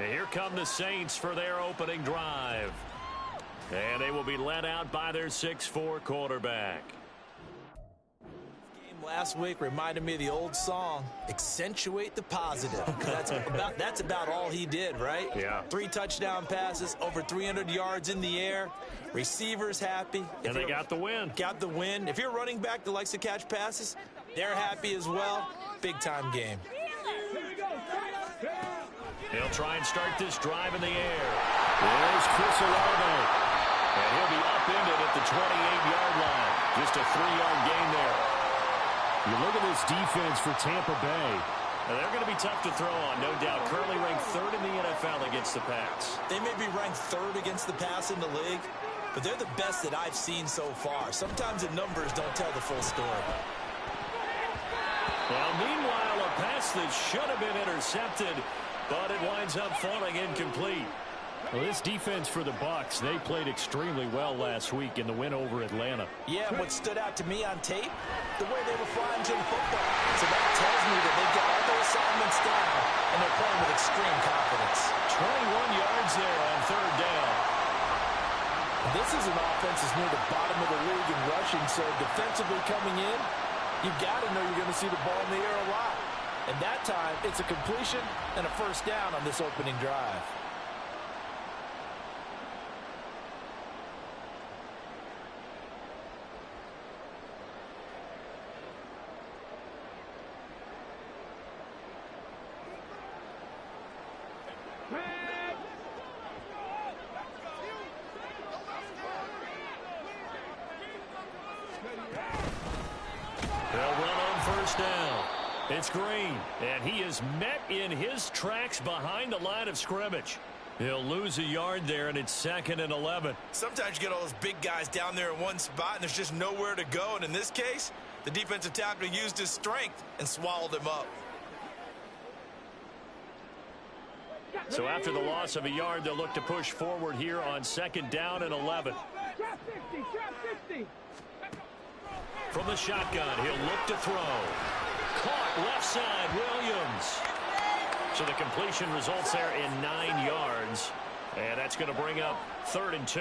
And here come the Saints for their opening drive. And they will be led out by their 6'4" quarterback. Last week reminded me of the old song, accentuate the positive. That's about all he did, right? Yeah. 3 touchdown passes, over 300 yards in the air. Receivers happy. And they got the win. Got the win. If you're running back that likes to catch passes, they're happy as well. Big-time game. He'll try and start this drive in the air. There's Chris Olave. And he'll be upended at the 28-yard line. Just a 3-yard gain there. You look at this defense for Tampa Bay. Now, they're going to be tough to throw on, no doubt. Currently ranked 3rd in the NFL against the pass. They may be ranked 3rd against the pass in the league, but they're the best that I've seen so far. Sometimes the numbers don't tell the full story. Well, meanwhile, a pass that should have been intercepted, but it winds up falling incomplete. Well, this defense for the Bucs, they played extremely well last week in the win over Atlanta. Yeah, and what stood out to me on tape, the way they were flying to the football. So that tells me that they've got all their assignments down, and they're playing with extreme confidence. 21 yards there on 3rd down. This is an offense that's near the bottom of the league in rushing, so defensively coming in, you've got to know you're going to see the ball in the air a lot. And that time, it's a completion and a 1st down on this opening drive. It's Green, and he is met in his tracks behind the line of scrimmage. He'll lose a yard there, and it's 2nd and 11. Sometimes you get all those big guys down there in one spot, and there's just nowhere to go. And in this case, the defensive tackle used his strength and swallowed him up. So after the loss of a yard, they'll look to push forward here on 2nd down and 11. From the shotgun, he'll look to throw. Caught left side, Williams. So the completion results there in 9 yards. And that's going to bring up 3rd and 2.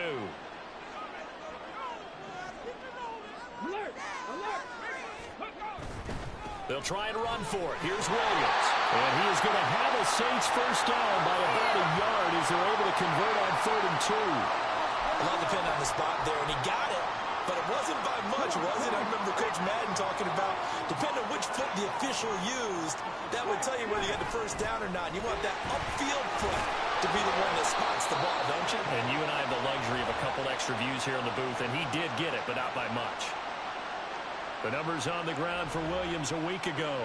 They'll try and run for it. Here's Williams. And he is going to have a Saints 1st down by about a yard as they're able to convert on 3rd and 2. A lot depending on the spot there, and he got it. But it wasn't by much, was it? I remember Coach Madden talking about, depending on which foot the official used, that would tell you whether you had the 1st down or not. You want that upfield foot to be the one that spots the ball, don't you? And you and I have the luxury of a couple extra views here in the booth, and he did get it, but not by much. The numbers on the ground for Williams a week ago.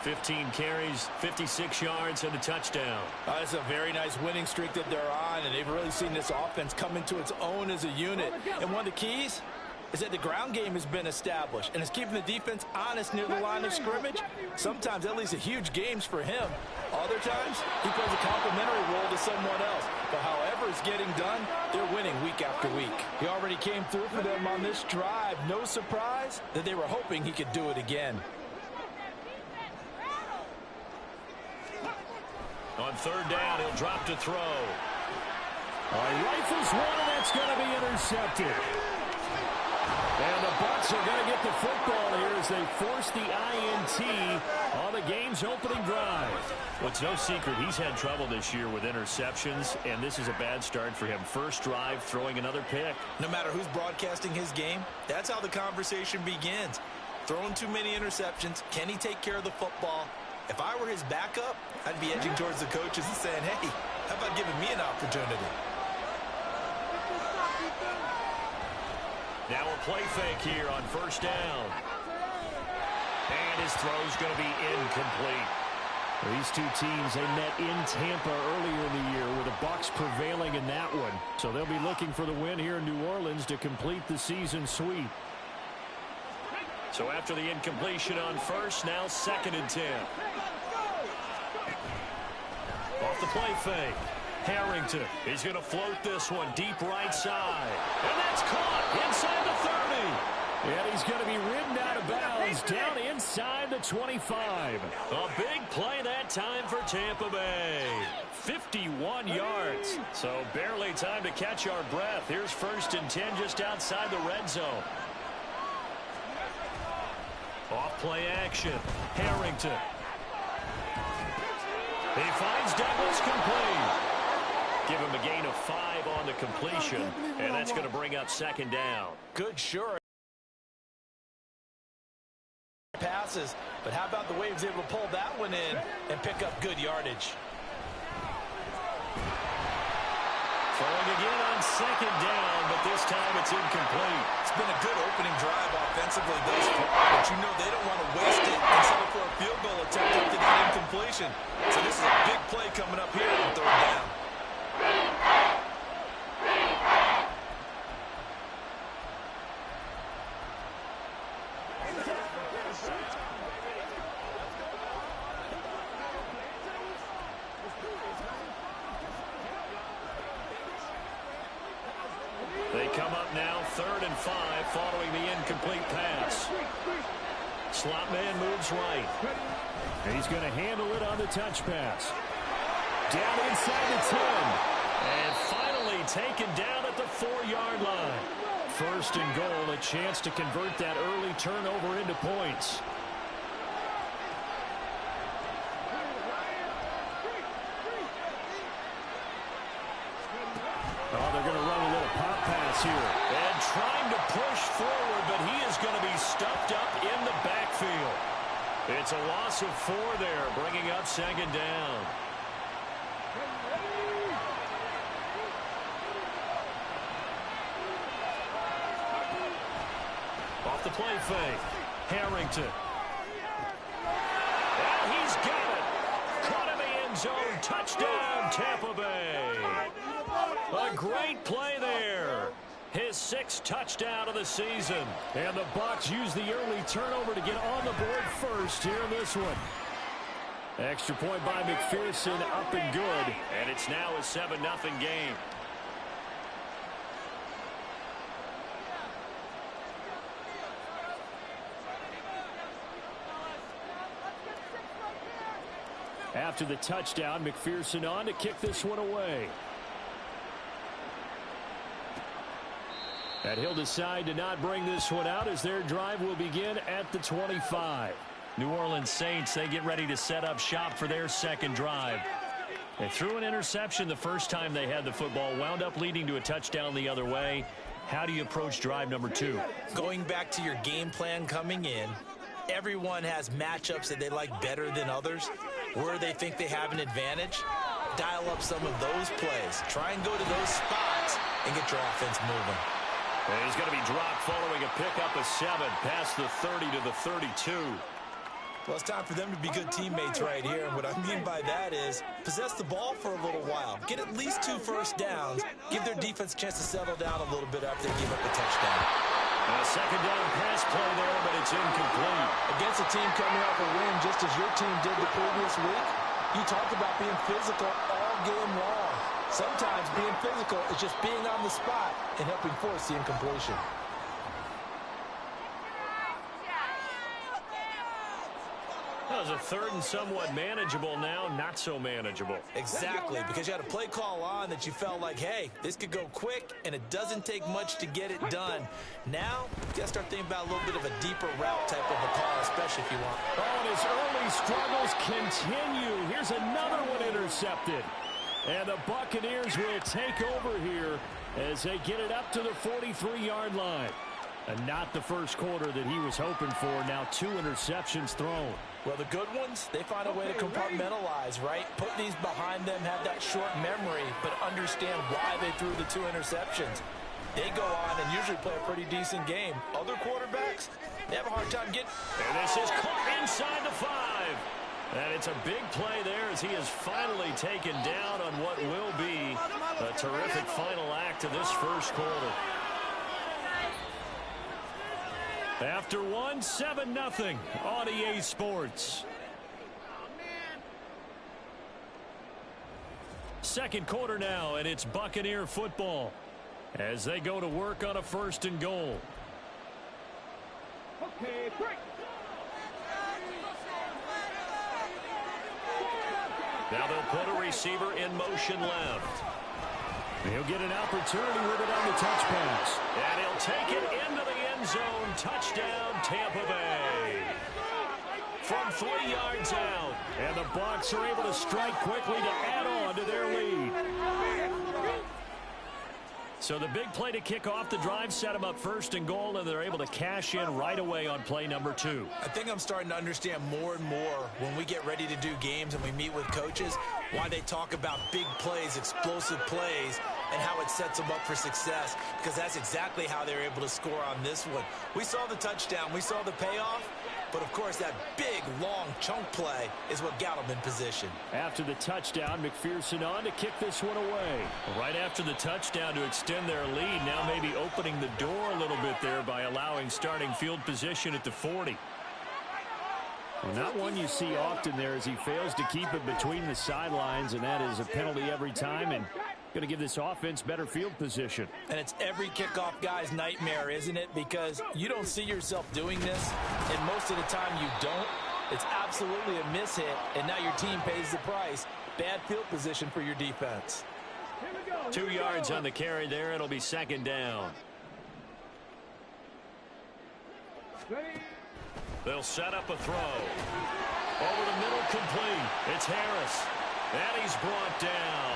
15 carries, 56 yards, and a touchdown. That's a very nice winning streak that they're on, and they've really seen this offense come into its own as a unit. And one of the keys is that the ground game has been established, and it's keeping the defense honest near the line of scrimmage. Sometimes that leads to huge games for him. Other times, he plays a complementary role to someone else. But however it's getting done, they're winning week after week. He already came through for them on this drive. No surprise that they were hoping he could do it again. On 3rd down, he'll drop to throw. Rifles one, and that's going to be intercepted. And the Bucs are going to get the football here as they force the INT on the game's opening drive. Well, it's no secret he's had trouble this year with interceptions, and this is a bad start for him. 1st drive, throwing another pick. No matter who's broadcasting his game, that's how the conversation begins. Throwing too many interceptions. Can he take care of the football? If I were his backup, I'd be edging towards the coaches and saying, hey, how about giving me an opportunity? Now a play fake here on 1st down. And his throw's going to be incomplete. These two teams, they met in Tampa earlier in the year with the Bucs prevailing in that one. So they'll be looking for the win here in New Orleans to complete the season sweep. So after the incompletion on 1st, now 2nd and 10. Off the play fake. Harrington is going to float this one deep right side. And that's caught inside the 30. And he's going to be ridden out of bounds down inside the 25. A big play that time for Tampa Bay. 15 51 yards. So barely time to catch our breath. Here's 1st and 10 just outside the red zone. Off play action. Harrington. He finds Douglas complete. Give him a gain of 5 on the completion, and that's going to bring up 2nd down. Good, sure. Passes, but how about the way he was able to pull that one in and pick up good yardage? Throwing again on 2nd down, but this time it's incomplete. It's been a good opening drive offensively thus far, but you know they don't want to waste it and settle for a field goal attempt after that incompletion. So this is a big play coming up here on 3rd down. They come up now 3rd and 5 following the incomplete pass. Slot man moves right. He's going to handle it on the touch pass. Down inside the 10. And finally taken down at the 4-yard line. 1st and goal, a chance to convert that early turnover into points. Oh, they're going to run a little pop pass here. And trying to push forward, but he is going to be stuffed up in the backfield. It's a loss of 4 there, bringing up 2nd down. Off the play fake. Harrington. And he's got it. Caught in the end zone. Touchdown, Tampa Bay. A great play there. His 6th touchdown of the season. And the Bucs use the early turnover to get on the board first here in this one. Extra point by McPherson, up and good. And it's now a 7-0 game. After the touchdown, McPherson on to kick this one away. And he'll decide to not bring this one out as their drive will begin at the 25. New Orleans Saints, they get ready to set up shop for their 2nd drive. They threw an interception the first time they had the football, wound up leading to a touchdown the other way. How do you approach drive number 2? Going back to your game plan coming in, everyone has matchups that they like better than others. Where they think they have an advantage, dial up some of those plays. Try and go to those spots and get your offense moving. And he's going to be dropped following a pickup of 7 past the 30 to the 32. Well, it's time for them to be good teammates right here. And what I mean by that is possess the ball for a little while. Get at least 2 first downs. Give their defense a chance to settle down a little bit after they give up a touchdown. And a 2nd down pass play there, but it's incomplete. Against a team coming off a win just as your team did the previous week, you talked about being physical all game long. Sometimes being physical is just being on the spot and helping force the incompletion. That was a 3rd and somewhat manageable, now not so manageable. Exactly, because you had a play call on that you felt like, hey, this could go quick, and it doesn't take much to get it done. Now, you got to start thinking about a little bit of a deeper route type of a call, especially if you want. Oh, and his early struggles continue. Here's another one intercepted. And the Buccaneers will take over here as they get it up to the 43-yard line. And not the first quarter that he was hoping for. Now 2 interceptions thrown. Well, the good ones, they find a way to compartmentalize, right? Put these behind them, have that short memory, but understand why they threw the 2 interceptions. They go on and usually play a pretty decent game. Other quarterbacks, they have a hard time getting. And this is caught inside the 5. And it's a big play there as he is finally taken down on what will be a terrific final act of this first quarter. After 1, 7-0 on EA Sports. Second quarter now, and it's Buccaneer football as they go to work on a 1st and goal. Okay, break. Now they'll put a receiver in motion left. He'll get an opportunity with it on the touch pass. And he'll take it into the end zone. Touchdown, Tampa Bay. From 3 yards out. And the Bucs are able to strike quickly to add on to their lead. So the big play to kick off the drive set them up first and goal, and they're able to cash in right away on play number 2. I think I'm starting to understand more and more when we get ready to do games and we meet with coaches why they talk about big plays, explosive plays, and how it sets them up for success, because that's exactly how they're able to score on this one. We saw the touchdown. We saw the payoff. But, of course, that big, long chunk play is what got them in position. After the touchdown, McPherson on to kick this one away. Right after the touchdown to extend their lead, now maybe opening the door a little bit there by allowing starting field position at the 40. Well, not one you see often there as he fails to keep it between the sidelines, and that is a penalty every time, and going to give this offense better field position. And it's every kickoff guy's nightmare, isn't it? Because you don't see yourself doing this, and most of the time you don't. It's absolutely a mishit, and now your team pays the price. Bad field position for your defense. 2 yards on the carry there. It'll be second down. They'll set up a throw. Over the middle, complete. It's Harris. And he's brought down.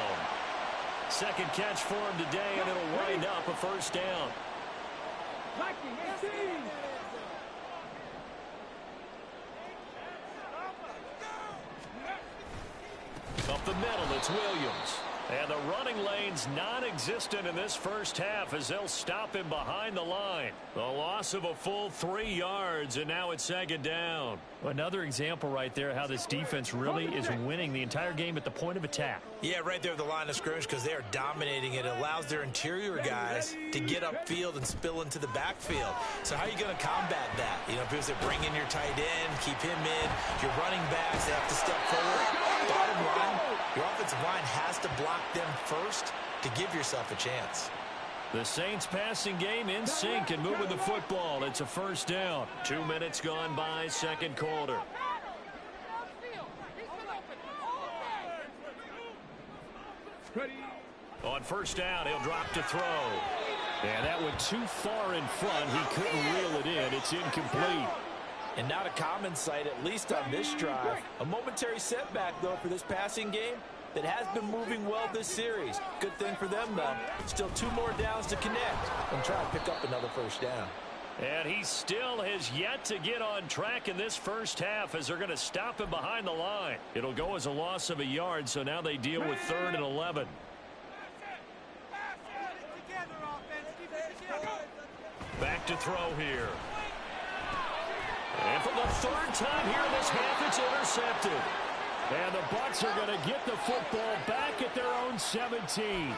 Second catch for him today, and it'll wind up a first down. Up the middle, it's Williams. And the running lane's non-existent in this first half as they'll stop him behind the line. The loss of a full 3 yards, and now it's second down. Another example right there how this defense really is winning the entire game at the point of attack. Yeah, right there at the line of scrimmage, because they are dominating it. It allows their interior guys to get upfield and spill into the backfield. So how are you going to combat that? You know, people say bring in your tight end, keep him in. Your running backs, they have to step forward. Bottom line, your offensive line has to block them first to give yourself a chance. The Saints passing game in sync and moving the football. It's a first down. 2 minutes gone by, second quarter. On first down, he'll drop to throw. And that went too far in front. He couldn't reel it in. It's incomplete. And not a common sight, at least on this drive. A momentary setback, though, for this passing game that has been moving well this series. Good thing for them, though. Still 2 more downs to connect and try to pick up another first down. And he still has yet to get on track in this first half as they're going to stop him behind the line. It'll go as a loss of a yard, so now they deal with 3rd and 11. Back to throw here. And for the 3rd time here in this half, it's intercepted. And the Bucs are going to get the football back at their own 17.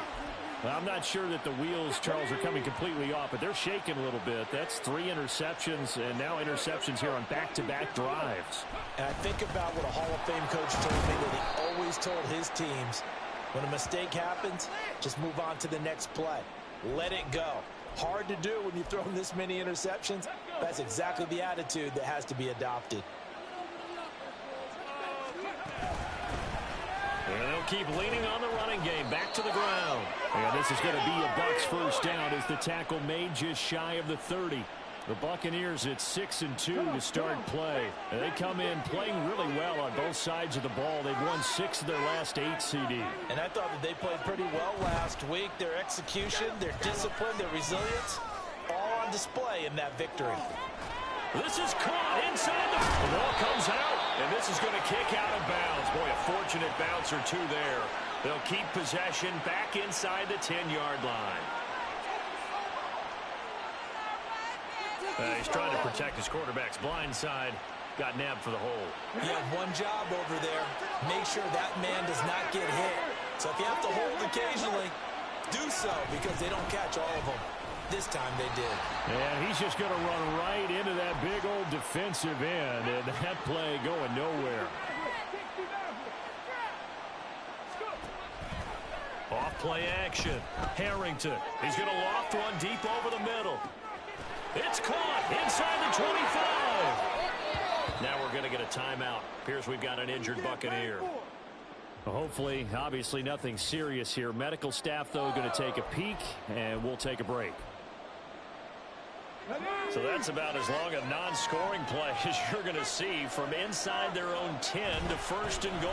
Well, I'm not sure that the wheels, Charles, are coming completely off, but they're shaking a little bit. That's 3 interceptions, and now interceptions here on back-to-back drives. And I think about what a Hall of Fame coach told me that he always told his teams, when a mistake happens, just move on to the next play. Let it go. Hard to do when you've thrown this many interceptions. That's exactly the attitude that has to be adopted. And they'll keep leaning on the running game. Back to the ground. And this is going to be a Bucs first down as the tackle made just shy of the 30. The Buccaneers at 6-2 to start play. And they come in playing really well on both sides of the ball. They've won 6 of their last 8, CD. And I thought that they played pretty well last week. Their execution, their discipline, their resilience, all on display in that victory. This is caught inside. The ball comes out, and this is going to kick out of bounds. Boy, a fortunate bounce or 2 there. They'll keep possession back inside the 10-yard line. He's trying to protect his quarterback's blind side. Got nabbed for the hole. You have one job over there. Make sure that man does not get hit. So if you have to hold occasionally, do so, because they don't catch all of them. This time they did. And he's just going to run right into that big old defensive end, and that play going nowhere. Off play action. Harrington. He's going to loft one deep over the middle. It's caught inside the 25. Now we're going to get a timeout. Appears we've got an injured Buccaneer. Hopefully, obviously nothing serious here. Medical staff, though, going to take a peek, and we'll take a break. So that's about as long a non-scoring play as you're going to see from inside their own 10 to first and goal.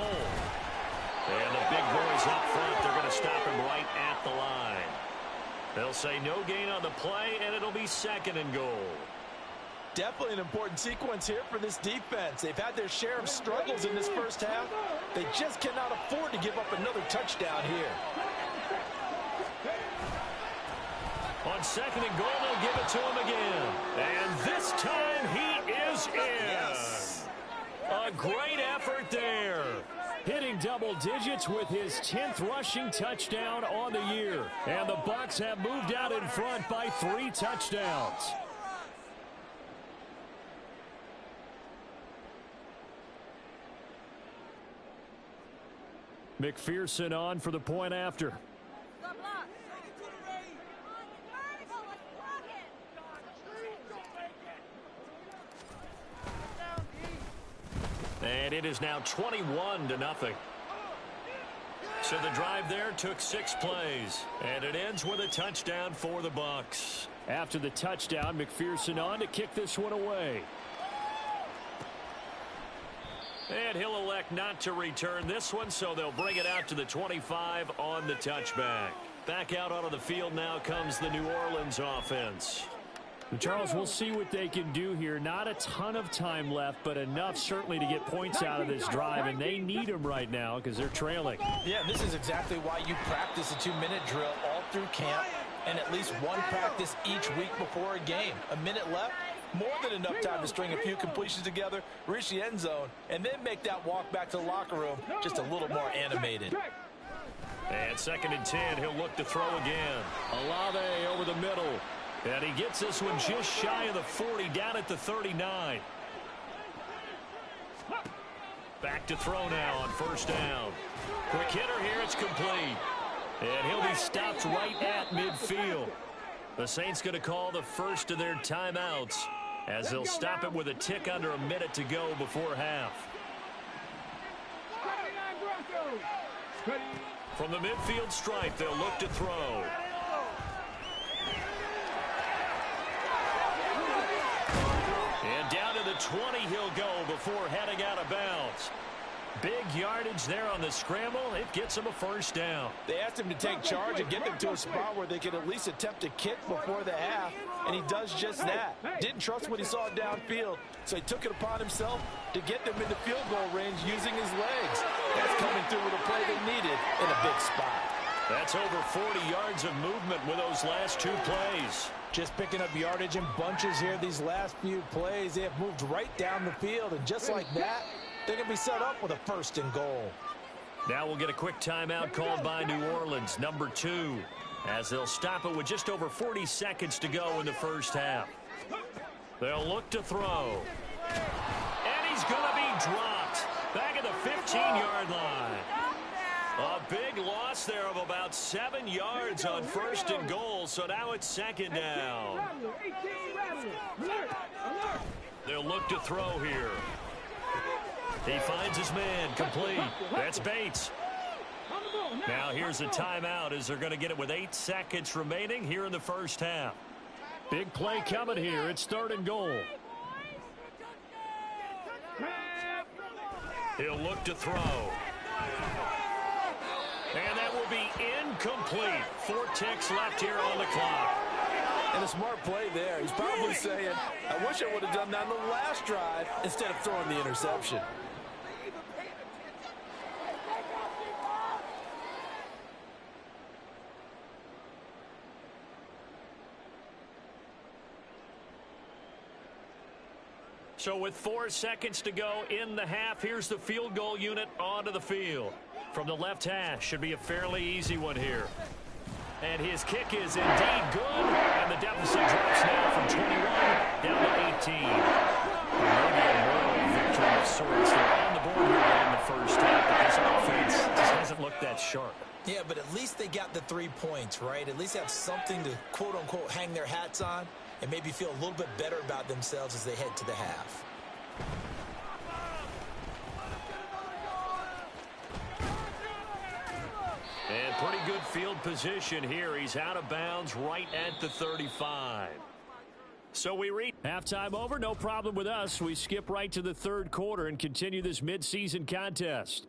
And the big boys up front, they're going to stop him right at the line. They'll say no gain on the play, and it'll be second and goal. Definitely an important sequence here for this defense. They've had their share of struggles in this first half. They just cannot afford to give up another touchdown here. On second and goal, they'll give it to him again. And this time he is in. Yes. A great effort there. Hitting double digits with his 10th rushing touchdown on the year. And the Bucs have moved out in front by 3 touchdowns. McPherson on for the point after. And it is now 21-0. So the drive there took 6 plays. And it ends with a touchdown for the Bucs. After the touchdown, McPherson on to kick this one away. And he'll elect not to return this one, so they'll bring it out to the 25 on the touchback. Back out onto the field now comes the New Orleans offense. And Charles, we'll see what they can do here. Not a ton of time left, but enough certainly to get points out of this drive, and they need them right now because they're trailing. Yeah, this is exactly why you practice a 2-minute drill all through camp and at least one practice each week before a game. A minute left. More than enough time to string a few completions together, reach the end zone, and then make that walk back to the locker room just a little more animated. And second and 10, he'll look to throw again. Olave over the middle. And he gets this one just shy of the 40, down at the 39. Back to throw now on first down. Quick hitter here, it's complete. And he'll be stopped right at midfield. The Saints going to call the first of their timeouts as they'll stop it with a tick under a minute to go before half. From the midfield stripe, they'll look to throw. And down to the 20 he'll go before heading out of bounds. Big yardage there on the scramble. It gets him a first down. They asked him to take charge and get them to a spot where they could at least attempt a kick before the half, and he does just that. Didn't trust what he saw downfield, so he took it upon himself to get them into field goal range using his legs. That's coming through with a play they needed in a big spot. That's over 40 yards of movement with those last 2 plays. Just picking up yardage in bunches here these last few plays. They have moved right down the field, and just like that, they're going to be set up with a first and goal. Now we'll get a quick timeout called by New Orleans, number 2, as they'll stop it with just over 40 seconds to go in the first half. They'll look to throw. And he's going to be dropped back at the 15-yard line. A big loss there of about 7 yards on first and goal, so now it's second down. They'll look to throw here. He finds his man, complete. That's Bates. Now here's a timeout as they're going to get it with 8 seconds remaining here in the first half. Big play coming here. It's third and goal. He'll look to throw. And that will be incomplete. 4 ticks left here on the clock. And a smart play there. He's probably saying, I wish I would have done that in the last drive instead of throwing the interception. So with 4 seconds to go in the half, here's the field goal unit onto the field. From the left hash, should be a fairly easy one here. And his kick is indeed good, and the deficit drops now from 21 down to 18. Maybe a moral victory of sorts. They're on the board here in the first half, but this offense just hasn't looked that sharp. Yeah, but at least they got the 3 points, right? At least have something to, quote-unquote, hang their hats on and maybe feel a little bit better about themselves as they head to the half. pretty good field position here. He's out of bounds right at the 35. So we reach halftime over. No problem with us. We skip right to the third quarter and continue this midseason contest.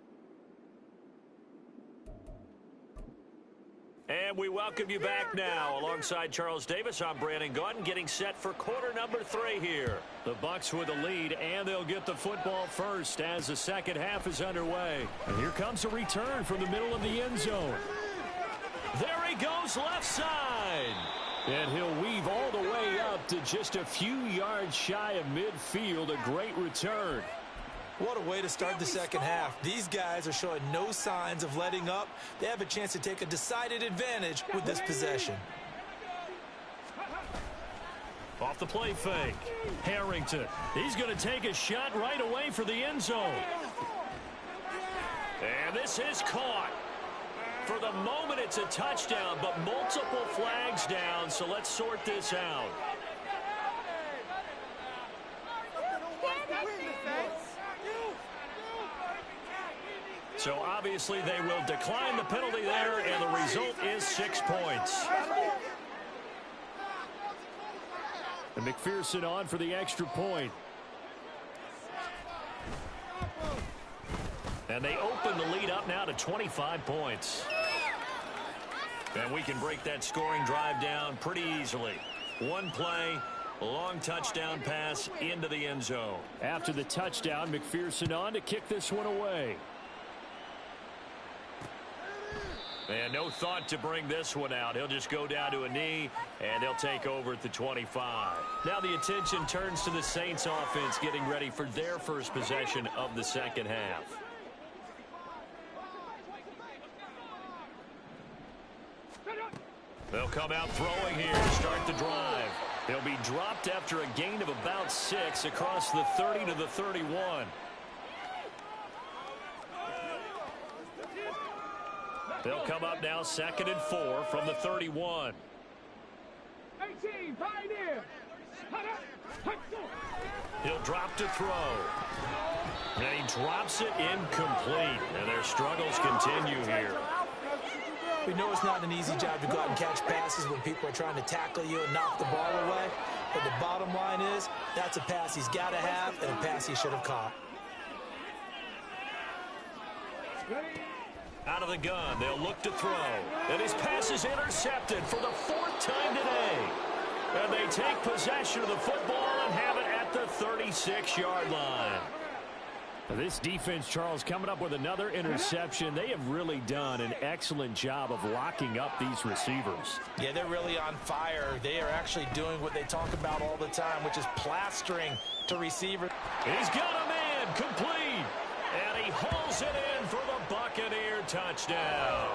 And we welcome you back now. Alongside Charles Davis, I'm Brandon Gaudin, getting set for quarter number 3 here. The Bucs with the lead, and they'll get the football first as the second half is underway. And here comes a return from the middle of the end zone. There he goes, left side. And he'll weave all the way up to just a few yards shy of midfield. A great return. What a way to start the second half. These guys are showing no signs of letting up. They have a chance to take a decided advantage with this possession. Off the play fake. Harrington. He's going to take a shot right away for the end zone. And this is caught. For the moment, it's a touchdown, but multiple flags down, so let's sort this out. So obviously they will decline the penalty there, and the result is 6 points. And McPherson on for the extra point. And they open the lead up now to 25 points. And we can break that scoring drive down pretty easily. One play, long touchdown pass into the end zone. After the touchdown, McPherson on to kick this one away. And no thought to bring this one out. He'll just go down to a knee, and they'll take over at the 25. Now the attention turns to the Saints offense getting ready for their first possession of the second half. They'll come out throwing here to start the drive. He'll be dropped after a gain of about 6 across the 30 to the 31. They'll come up now 2nd and 4 from the 31. 18, Pioneer. He'll drop to throw. And he drops it incomplete. And their struggles continue here. We know it's not an easy job to go out and catch passes when people are trying to tackle you and knock the ball away. But the bottom line is, that's a pass he's got to have and a pass he should have caught. Out of the gun, they'll look to throw. And his pass is intercepted for the 4th time today. And they take possession of the football and have it at the 36-yard line. This defense, Charles, coming up with another interception. They have really done an excellent job of locking up these receivers. Yeah, they're really on fire. They are actually doing what they talk about all the time, which is plastering to receivers. He's got a man complete. And he hauls it in for the Buccaneer touchdown.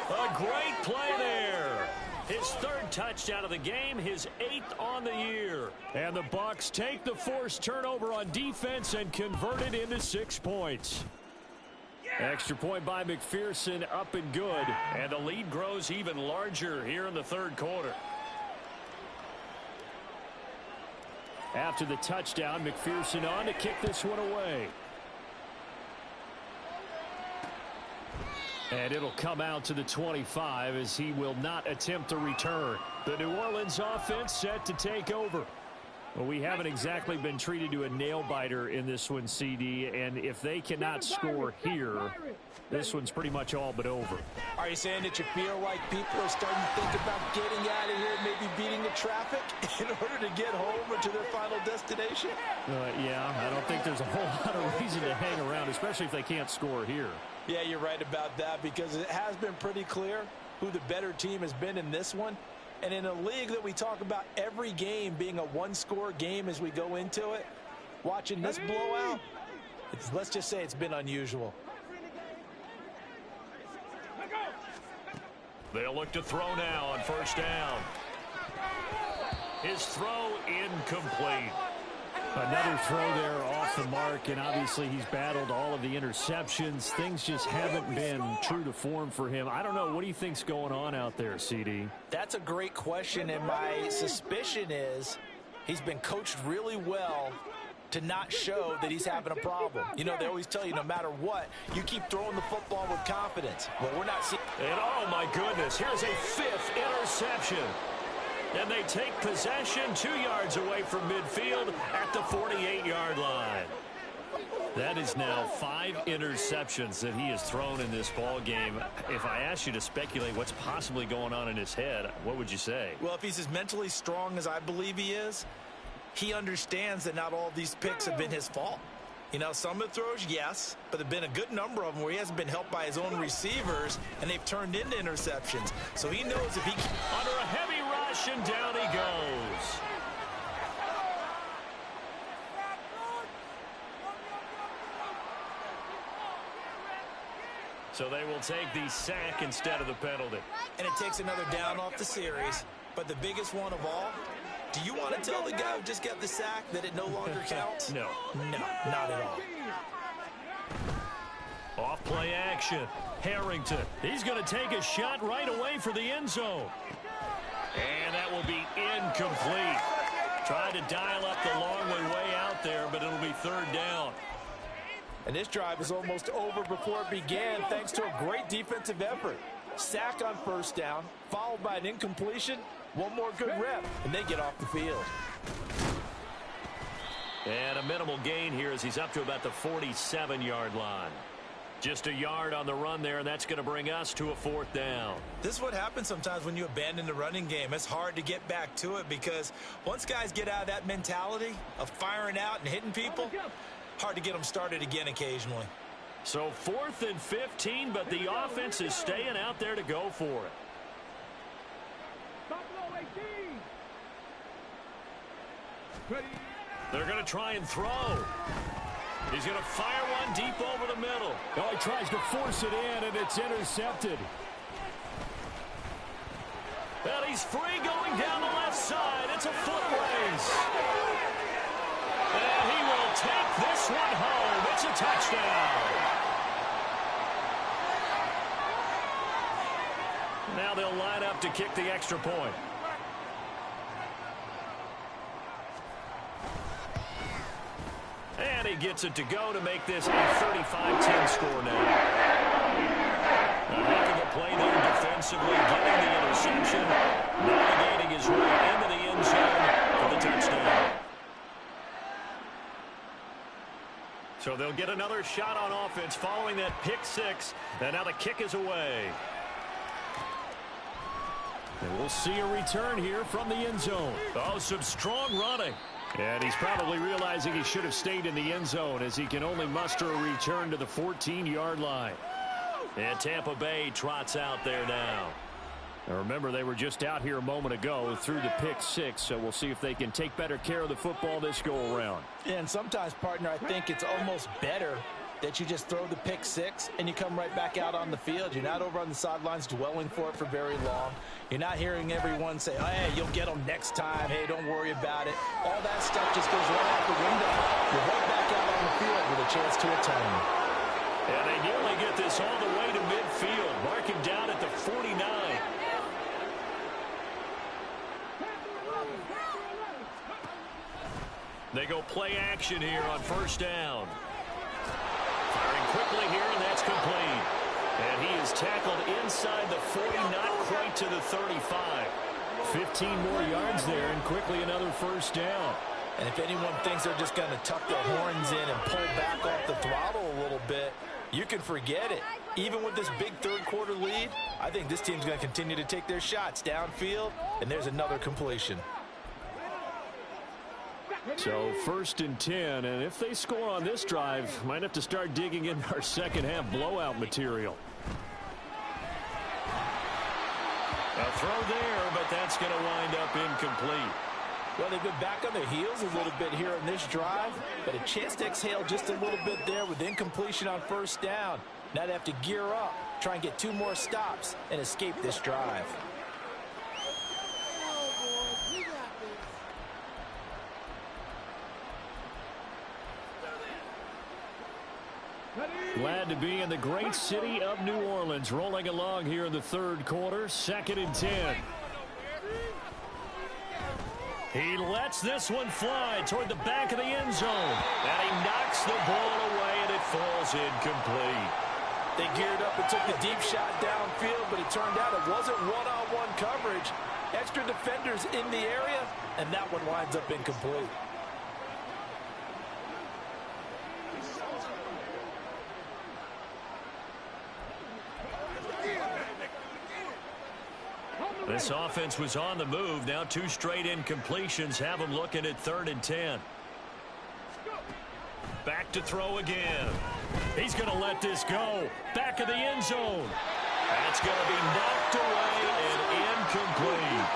A great play there. His 3rd touchdown of the game, his 8th on the year. And the Bucs take the forced turnover on defense and convert it into 6 points. Extra point by McPherson, up and good. And the lead grows even larger here in the 3rd quarter. After the touchdown, McPherson on to kick this one away. And it'll come out to the 25 as he will not attempt to return. The New Orleans offense set to take over. Well, we haven't exactly been treated to a nail-biter in this one, CD, and if they cannot score here, this one's pretty much all but over. Are you saying that you feel like people are starting to think about getting out of here, maybe beating the traffic in order to get home or to their final destination? Yeah, I don't think there's a whole lot of reason to hang around, especially if they can't score here. Yeah, you're right about that, because it has been pretty clear who the better team has been in this one. And in a league that we talk about every game being a one-score game as we go into it, watching this blowout, let's just say it's been unusual. They'll look to throw now on 1st down. His throw incomplete. Another throw there off the mark, and obviously he's battled all of the interceptions. Things just haven't been true to form for him. I don't know. What do you think's going on out there, CD? That's a great question, and my suspicion is he's been coached really well to not show that he's having a problem. You know, they always tell you no matter what, you keep throwing the football with confidence. Well, we're not seeing... And oh my goodness, here's a 5th interception. And they take possession 2 yards away from midfield at the 48-yard line. That is now 5 interceptions that he has thrown in this ball game. If I asked you to speculate what's possibly going on in his head, what would you say? Well, if he's as mentally strong as I believe he is, he understands that not all of these picks have been his fault. You know, some of the throws, yes, but there have been a good number of them where he hasn't been helped by his own receivers, and they've turned into interceptions. So he knows if he... Under a heavy rush, and down he goes. So they will take the sack instead of the penalty. And it takes another down off the series. But the biggest one of all, do you want to tell the guy who just got the sack that it no longer counts? No. No, not at all. Off play action. Harrington. He's going to take a shot right away for the end zone. And that will be incomplete. Tried to dial up the long way out there, but it'll be 3rd down. And this drive is almost over before it began thanks to a great defensive effort. Sack on 1st down, followed by an incompletion. One more good rep, and they get off the field. And a minimal gain here as he's up to about the 47-yard line. Just a yard on the run there, and that's going to bring us to a 4th down. This is what happens sometimes when you abandon the running game. It's hard to get back to it because once guys get out of that mentality of firing out and hitting people, hard to get them started again occasionally. So 4th and 15, but the offense is staying out there to go for it. They're going to try and throw. He's going to fire one deep over the middle. Oh, he tries to force it in, and it's intercepted. Well, he's free going down the left side. It's a foot race. And he will take this one home. It's a touchdown. Now they'll line up to kick the extra point. And he gets it to go to make this a 35-10 score now. A heck of a play there defensively, getting the interception, navigating his way into the end zone for the touchdown. So they'll get another shot on offense following that pick 6, and now the kick is away. And we'll see a return here from the end zone. Oh, some strong running. And he's probably realizing he should have stayed in the end zone as he can only muster a return to the 14-yard line. And Tampa Bay trots out there now. Now remember, they were just out here a moment ago through the pick 6, so we'll see if they can take better care of the football this go-around. Yeah, and sometimes, partner, I think it's almost better that you just throw the pick 6 and you come right back out on the field. You're not over on the sidelines dwelling for it for very long. You're not hearing everyone say, oh, hey, you'll get them next time. Hey, don't worry about it. All that stuff just goes right out the window. You're right back out on the field with a chance to atone. And they nearly get this all the way to midfield. Mark him down at the 49. They go play action here on 1st down. Firing quickly here, and that's complete. And he is tackled inside the 40, not quite to the 35. 15 more yards there, and quickly another 1st down. And if anyone thinks they're just going to tuck their horns in and pull back off the throttle a little bit, you can forget it. Even with this big 3rd quarter lead, I think this team's going to continue to take their shots downfield, and there's another completion. So 1st and 10, and if they score on this drive, might have to start digging in our second-half blowout material. A throw there, but that's going to wind up incomplete. Well, they've been back on their heels a little bit here on this drive, but a chance to exhale just a little bit there with incompletion on 1st down. Now they have to gear up, try and get 2 more stops, and escape this drive. Glad to be in the great city of New Orleans, rolling along here in the 3rd quarter, 2nd and 10. He lets this one fly toward the back of the end zone. And he knocks the ball away, and it falls incomplete. They geared up and took the deep shot downfield, but it turned out it wasn't one-on-one coverage. Extra defenders in the area, and that one winds up incomplete. This offense was on the move. Now 2 straight incompletions have them looking at 3rd and 10. Back to throw again. He's going to let this go. Back of the end zone. That's going to be knocked away and incomplete.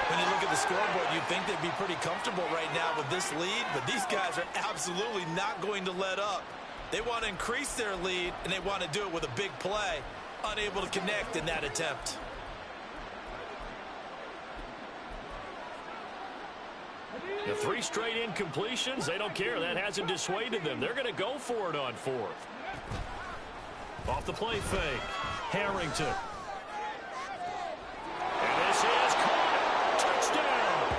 When you look at the scoreboard, you'd think they'd be pretty comfortable right now with this lead, but these guys are absolutely not going to let up. They want to increase their lead, and they want to do it with a big play. Unable to connect in that attempt. The 3 straight incompletions, they don't care. That hasn't dissuaded them. They're going to go for it on 4th. Off the play fake. Harrington. And this is caught. Touchdown.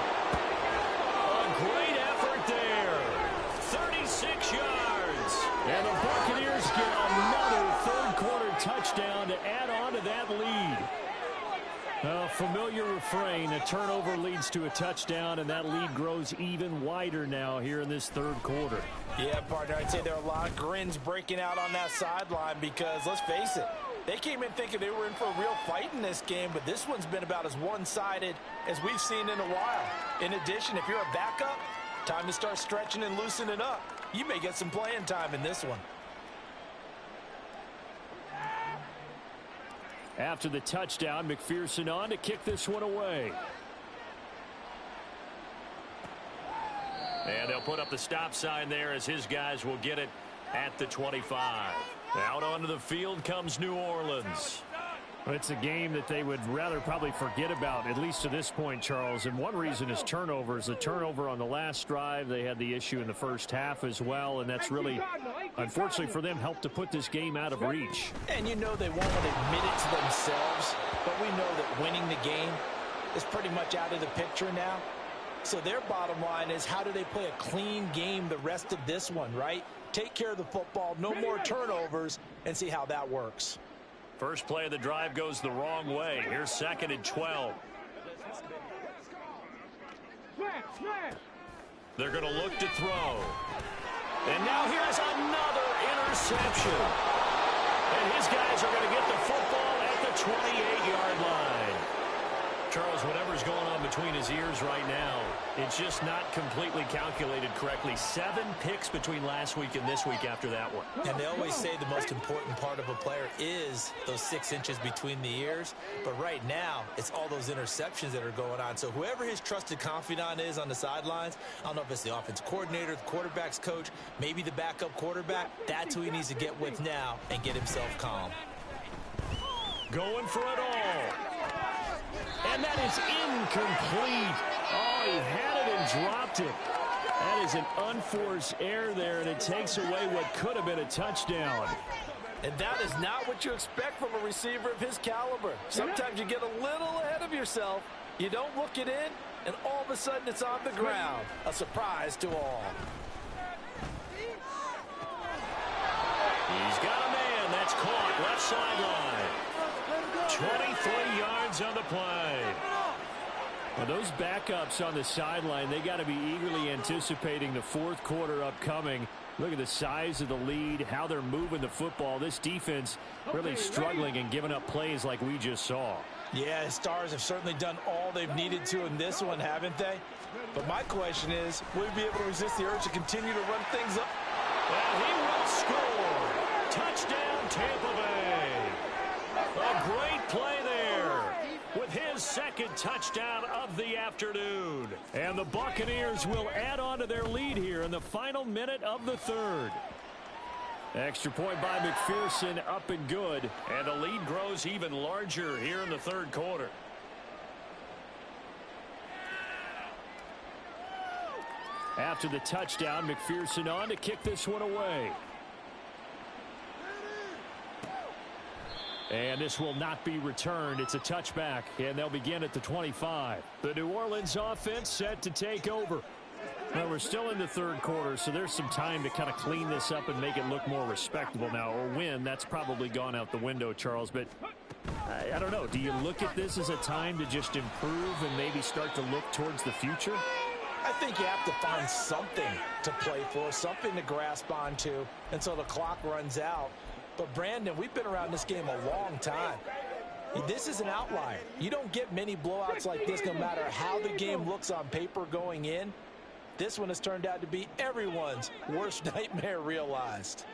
A great effort there. 36 yards. And the Buccaneers get another third-quarter touchdown to add on to that lead. A familiar refrain, a turnover leads to a touchdown, and that lead grows even wider now here in this third quarter. Yeah, partner, I'd say there are a lot of grins breaking out on that sideline because, let's face it, they came in thinking they were in for a real fight in this game, but this one's been about as one-sided as we've seen in a while. In addition, if you're a backup, time to start stretching and loosening up. You may get some playing time in this one. After the touchdown, McPherson on to kick this one away. And they'll put up the stop sign there as his guys will get it at the 25. Out onto the field comes New Orleans. It's a game that they would rather probably forget about, at least to this point, Charles. And one reason is turnovers. A turnover on the last drive. They had the issue in the first half as well, and that's really, unfortunately for them, helped to put this game out of reach. And you know they won't admit it to themselves, but we know that winning the game is pretty much out of the picture now. So their bottom line is, how do they play a clean game the rest of this one, right? Take care of the football, no more turnovers, and see how that works. First play of the drive goes the wrong way. Here's 2nd and 12. They're going to look to throw. And now here's another interception. And his guys are going to get the football at the 28-yard line. Charles, whatever's going on between his ears right now, it's just not completely calculated correctly. 7 picks between last week and this week after that one. And they always say the most important part of a player is those 6 inches between the ears. But right now, it's all those interceptions that are going on. So whoever his trusted confidant is on the sidelines, I don't know if it's the offense coordinator, the quarterback's coach, maybe the backup quarterback, that's who he needs to get with now and get himself calm. Going for it all. And that is incomplete. Oh, he had it and dropped it. That is an unforced error there, and it takes away what could have been a touchdown. And that is not what you expect from a receiver of his caliber. Sometimes you get a little ahead of yourself. You don't look it in, and all of a sudden it's on the ground. A surprise to all. He's got a man. That's caught. Left sideline. 23 yards on the play. Well, those backups on the sideline, they got to be eagerly anticipating the fourth quarter upcoming. Look at the size of the lead, how they're moving the football. This defense really struggling and giving up plays like we just saw. Yeah, the Stars have certainly done all they've needed to in this one, haven't they? But my question is, will he be able to resist the urge to continue to run things up? And he will score. Touchdown, Tampa Bay. A great play there with his 2nd touchdown of the afternoon. And the Buccaneers will add on to their lead here in the final minute of the 3rd. Extra point by McPherson, up and good. And the lead grows even larger here in the 3rd quarter. After the touchdown, McPherson on to kick this one away. And this will not be returned. It's a touchback, and they'll begin at the 25. The New Orleans offense set to take over. Now, we're still in the third quarter, so there's some time to kind of clean this up and make it look more respectable now. Or win, that's probably gone out the window, Charles. But I don't know. Do you look at this as a time to just improve and maybe start to look towards the future? I think you have to find something to play for, something to grasp onto until the clock runs out. But, Brandon, we've been around this game a long time. This is an outlier. You don't get many blowouts like this no matter how the game looks on paper going in. This one has turned out to be everyone's worst nightmare realized.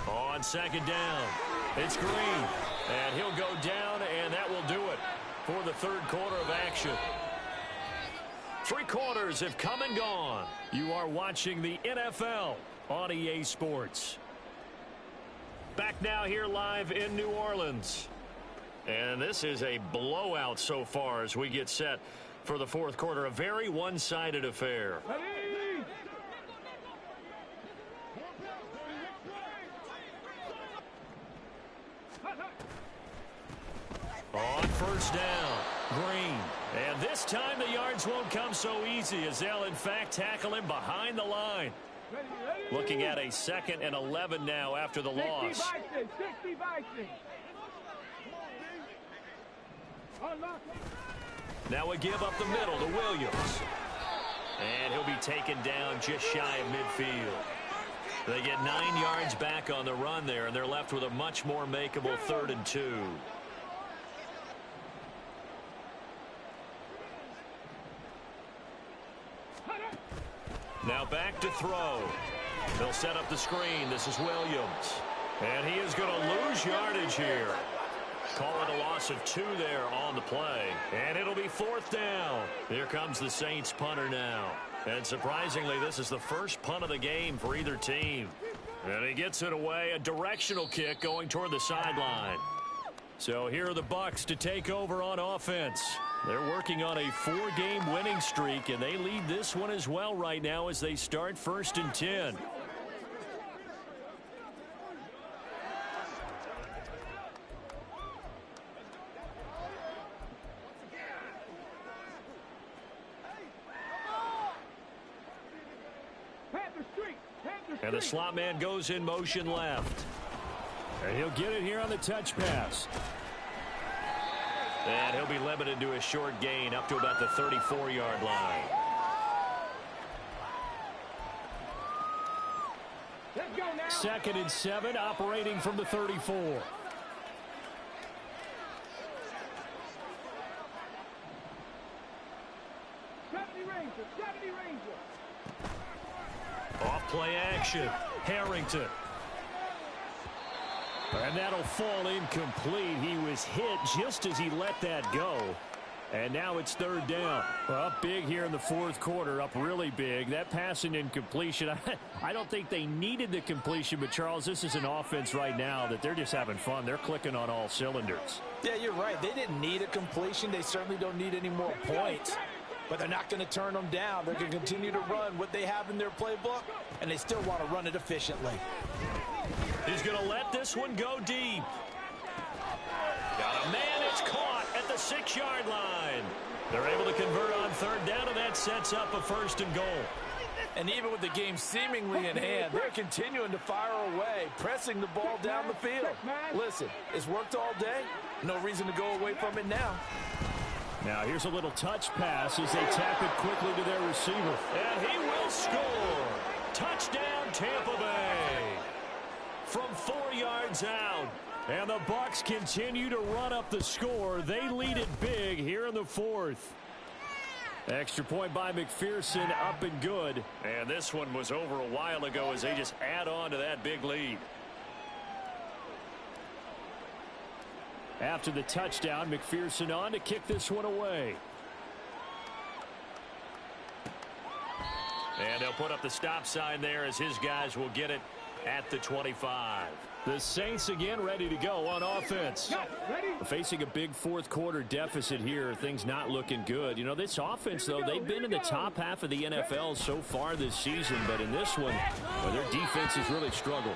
On second down, it's Green. And he'll go down, and that will do it for the third quarter of action. 3 quarters have come and gone. You are watching the NFL on EA Sports. Back now here live in New Orleans. And this is a blowout so far as we get set for the fourth quarter. A very one-sided affair. On first down, Green. And this time the yards won't come so easy as they'll in fact tackle him behind the line. Looking at a 2nd and 11 now after the loss. Now a give up the middle to Williams. And he'll be taken down just shy of midfield. They get 9 yards back on the run there, and they're left with a much more makeable 3rd and 2. Now back to throw. They'll set up the screen. This is Williams. And he is going to lose yardage here. Call it a loss of 2 there on the play. And it'll be 4th down. Here comes the Saints punter now. And surprisingly, this is the first punt of the game for either team. And he gets it away. A directional kick going toward the sideline. So here are the Bucs to take over on offense. They're working on a 4-game winning streak, and they lead this one as well right now as they start 1st and 10. And the slot man goes in motion left. And he'll get it here on the touch pass. And he'll be limited to a short gain up to about the 34-yard line. Let's go now. 2nd and 7, operating from the 34. Off play action. Harrington. And that'll fall incomplete. He was hit just as he let that go. And now it's 3rd down. Well, up big here in the fourth quarter, up really big. That passing incompletion, I don't think they needed the completion, but Charles, this is an offense right now that they're just having fun. They're clicking on all cylinders. Yeah, you're right. They didn't need a completion. They certainly don't need any more points. But they're not going to turn them down. They're going to continue to run what they have in their playbook, and they still want to run it efficiently. He's going to let this one go deep. Got a man. It's caught at the 6-yard line. They're able to convert on 3rd down, and that sets up a 1st and goal. And even with the game seemingly in hand, they're continuing to fire away, pressing the ball down the field. Listen, it's worked all day. No reason to go away from it now. Now here's a little touch pass as they tap it quickly to their receiver. And he will score. Touchdown, Tampa Bay. From 4 yards out. And the Bucs continue to run up the score. They lead it big here in the 4th. Extra point by McPherson, up and good. And this one was over a while ago as they just add on to that big lead. After the touchdown, McPherson on to kick this one away. And they'll put up the stop sign there as his guys will get it at the 25. The Saints again ready to go on offense. Facing a big fourth quarter deficit here. Things not looking good. You know, this offense, though, they've been in the top half of the NFL so far this season. But in this one, well, their defense has really struggled.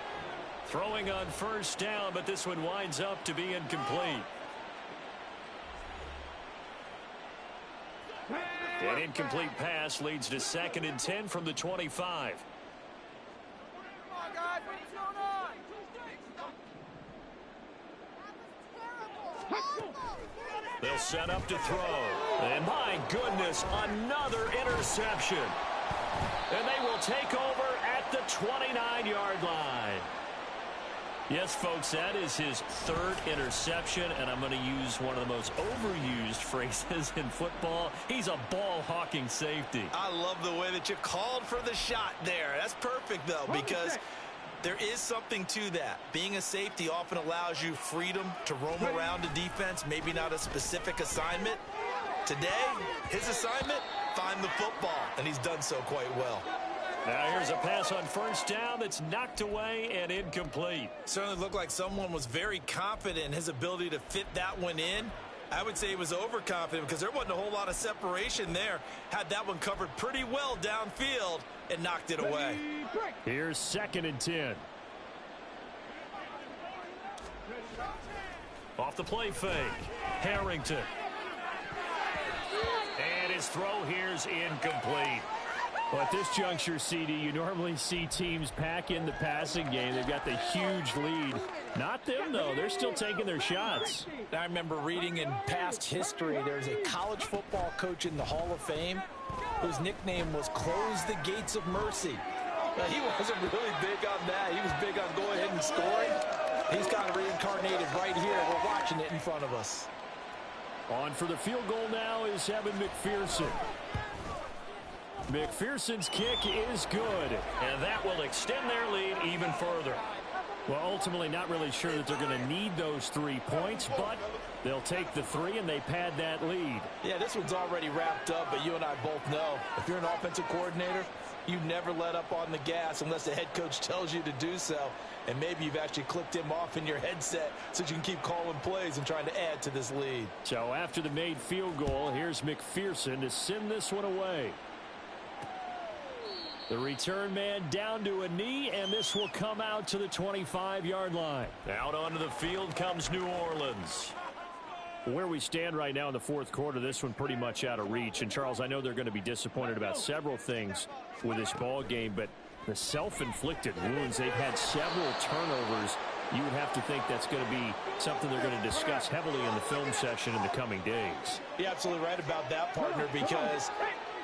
Throwing on first down, but this one winds up to be incomplete. An incomplete pass leads to 2nd and 10 from the 25. They'll set up to throw. And my goodness, another interception. And they will take over at the 29-yard line. Yes, folks, that is his 3rd interception, and I'm going to use one of the most overused phrases in football. He's a ball-hawking safety. I love the way that you called for the shot there. That's perfect, though, because there is something to that. Being a safety often allows you freedom to roam around a defense, maybe not a specific assignment. Today, his assignment, find the football, and he's done so quite well. Now here's a pass on first down that's knocked away and incomplete. Certainly looked like someone was very confident in his ability to fit that one in. I would say he was overconfident because there wasn't a whole lot of separation there. Had that one covered pretty well downfield and knocked it away. Here's 2nd and 10. Off the play fake. Harrington. And his throw here's incomplete. Well, at this juncture, CD, you normally see teams pack in the passing game. They've got the huge lead. Not them, though. They're still taking their shots. I remember reading in past history, there's a college football coach in the Hall of Fame whose nickname was Close the Gates of Mercy. Now, he wasn't really big on that. He was big on go ahead and scoring. He's kind of reincarnated right here. We're watching it in front of us. On for the field goal now is Evan McPherson. McPherson's kick is good. And that will extend their lead even further. Well, ultimately not really sure that they're going to need those 3 points, but they'll take the 3 and they pad that lead. Yeah, this one's already wrapped up, but you and I both know if you're an offensive coordinator, you never let up on the gas unless the head coach tells you to do so. And maybe you've actually clicked him off in your headset so you can keep calling plays and trying to add to this lead. So after the made field goal, here's McPherson to send this one away. The return man down to a knee, and this will come out to the 25-yard line. Out onto the field comes New Orleans. Where we stand right now in the 4th quarter, this one pretty much out of reach. And, Charles, I know they're going to be disappointed about several things with this ball game, but the self-inflicted wounds, they've had several turnovers. You would have to think that's going to be something they're going to discuss heavily in the film session in the coming days. You're absolutely right about that, partner, because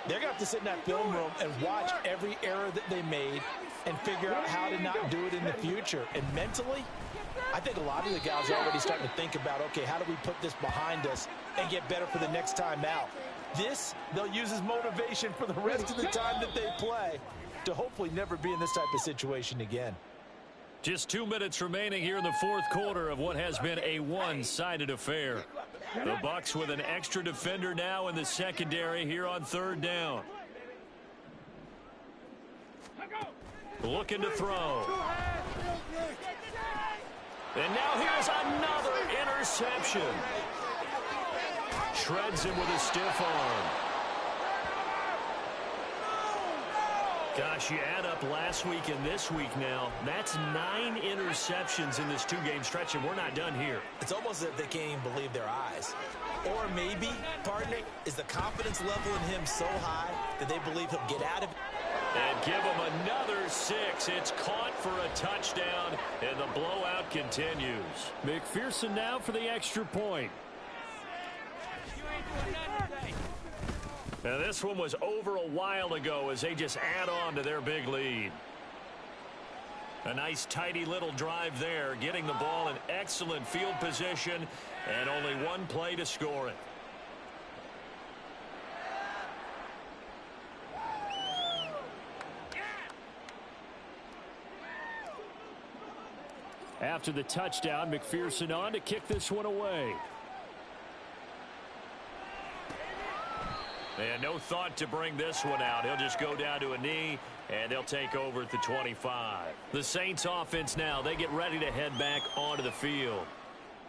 they're going to have to sit in that film room and watch every error that they made and figure out how to not do it in the future. And mentally, I think a lot of the guys are already starting to think about, okay, how do we put this behind us and get better for the next time out? This, they'll use as motivation for the rest of the time that they play to hopefully never be in this type of situation again. Just 2 minutes remaining here in the 4th quarter of what has been a one-sided affair. The Bucs with an extra defender now in the secondary here on 3rd down. Looking to throw. And now here's another interception. Shreds him with a stiff arm. Gosh, you add up last week and this week now. That's 9 interceptions in this 2-game stretch, and we're not done here. It's almost as if they can't even believe their eyes. Or maybe, partner, is the confidence level in him so high that they believe he'll get out of it. And give him another 6. It's caught for a touchdown, and the blowout continues. McPherson now for the extra point. Now, this one was over a while ago as they just add on to their big lead. A nice, tidy little drive there, getting the ball in excellent field position, and only one play to score it. After the touchdown, McPherson on to kick this one away. And no thought to bring this one out. He'll just go down to a knee, and they'll take over at the 25. The Saints offense now, they get ready to head back onto the field.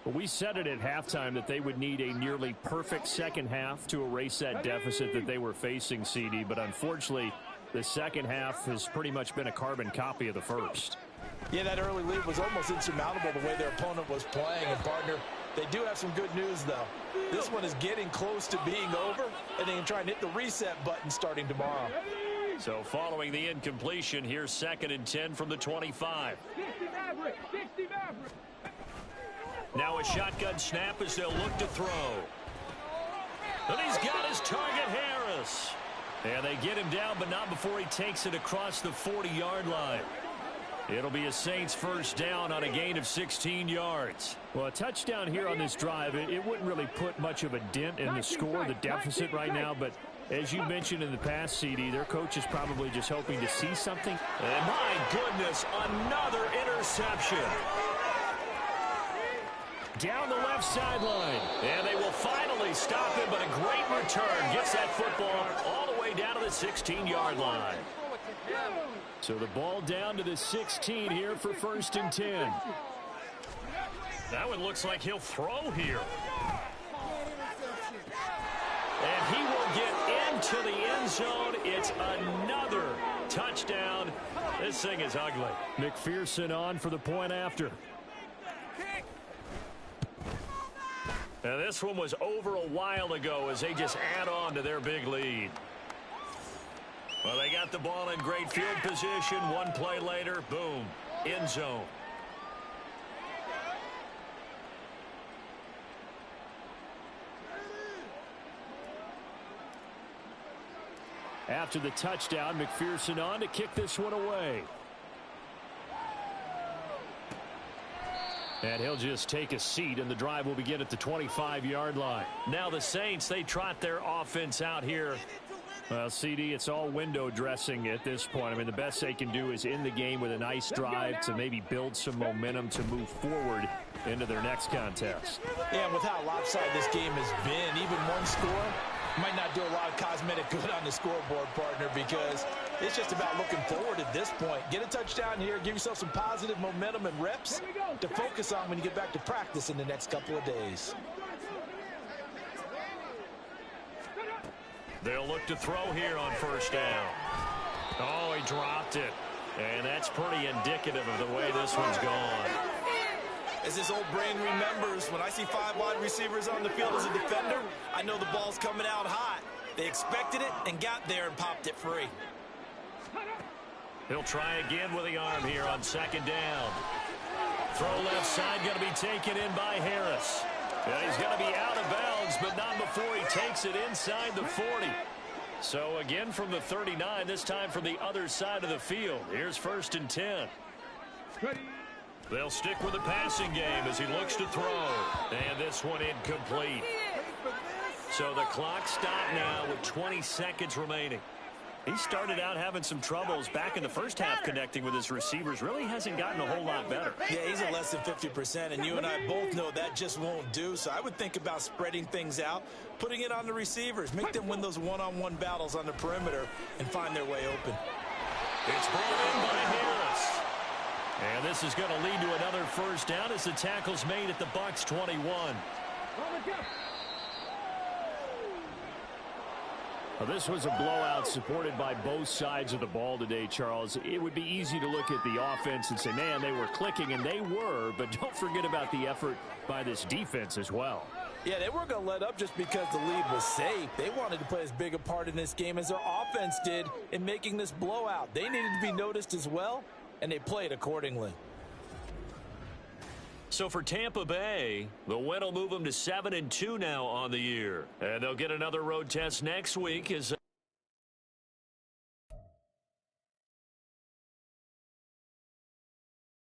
Well, we said it at halftime that they would need a nearly perfect second half to erase that deficit that they were facing, CD. But unfortunately, the second half has pretty much been a carbon copy of the first. Yeah, that early lead was almost insurmountable the way their opponent was playing. And, partner, they do have some good news, though. This one is getting close to being over, and they can try and hit the reset button starting tomorrow. So following the incompletion, here's 2nd and 10 from the 25. Now a shotgun snap as they'll look to throw. And he's got his target, Harris. And they get him down, but not before he takes it across the 40-yard line. It'll be a Saints first down on a gain of 16 yards. Well, a touchdown here on this drive, it wouldn't really put much of a dent in the score, the deficit right now. But as you mentioned in the past, CD, their coach is probably just hoping to see something. And my goodness, another interception. Down the left sideline. And they will finally stop him, but a great return. Gets that football all the way down to the 16-yard line. So the ball down to the 16 here for 1st and 10. That one looks like he'll throw here. And he will get into the end zone. It's another touchdown. This thing is ugly. McPherson on for the point after. Now this one was over a while ago as they just add on to their big lead. Well, they got the ball in great field position. One play later, boom, end zone. After the touchdown, McPherson on to kick this one away. And he'll just take a seat, and the drive will begin at the 25-yard line. Now the Saints, they trot their offense out here. Well, CD, it's all window dressing at this point. I mean, the best they can do is end the game with a nice drive to maybe build some momentum to move forward into their next contest. Yeah, and with how lopsided this game has been, even one score might not do a lot of cosmetic good on the scoreboard, partner, because it's just about looking forward at this point. Get a touchdown here, give yourself some positive momentum and reps to focus on when you get back to practice in the next couple of days. They'll look to throw here on first down. Oh, he dropped it. And that's pretty indicative of the way this one's gone. As this old brain remembers, when I see 5 wide receivers on the field as a defender, I know the ball's coming out hot. They expected it and got there and popped it free. He'll try again with the arm here on 2nd down. Throw left side, going to be taken in by Harris. And he's going to be out of bounds, but not before he takes it inside the 40. So again from the 39, this time from the other side of the field. Here's 1st and 10. They'll stick with the passing game as he looks to throw. And this one incomplete. So the clock stopped now with 20 seconds remaining. He started out having some troubles back in the first half connecting with his receivers. Really hasn't gotten a whole lot better. Yeah, he's at less than 50%, and you and I both know that just won't do. So I would think about spreading things out, putting it on the receivers, make them win those one-on-one battles on the perimeter and find their way open. It's brought in by Harris. And this is going to lead to another first down as the tackle's made at the Bucs 21. Well, this was a blowout supported by both sides of the ball today, Charles. It would be easy to look at the offense and say, man, they were clicking, and they were, but don't forget about the effort by this defense as well. Yeah, they weren't going to let up just because the lead was safe. They wanted to play as big a part in this game as their offense did in making this blowout. They needed to be noticed as well, and they played accordingly. So for Tampa Bay, the win will move them to 7-2 now on the year. And they'll get another road test next week as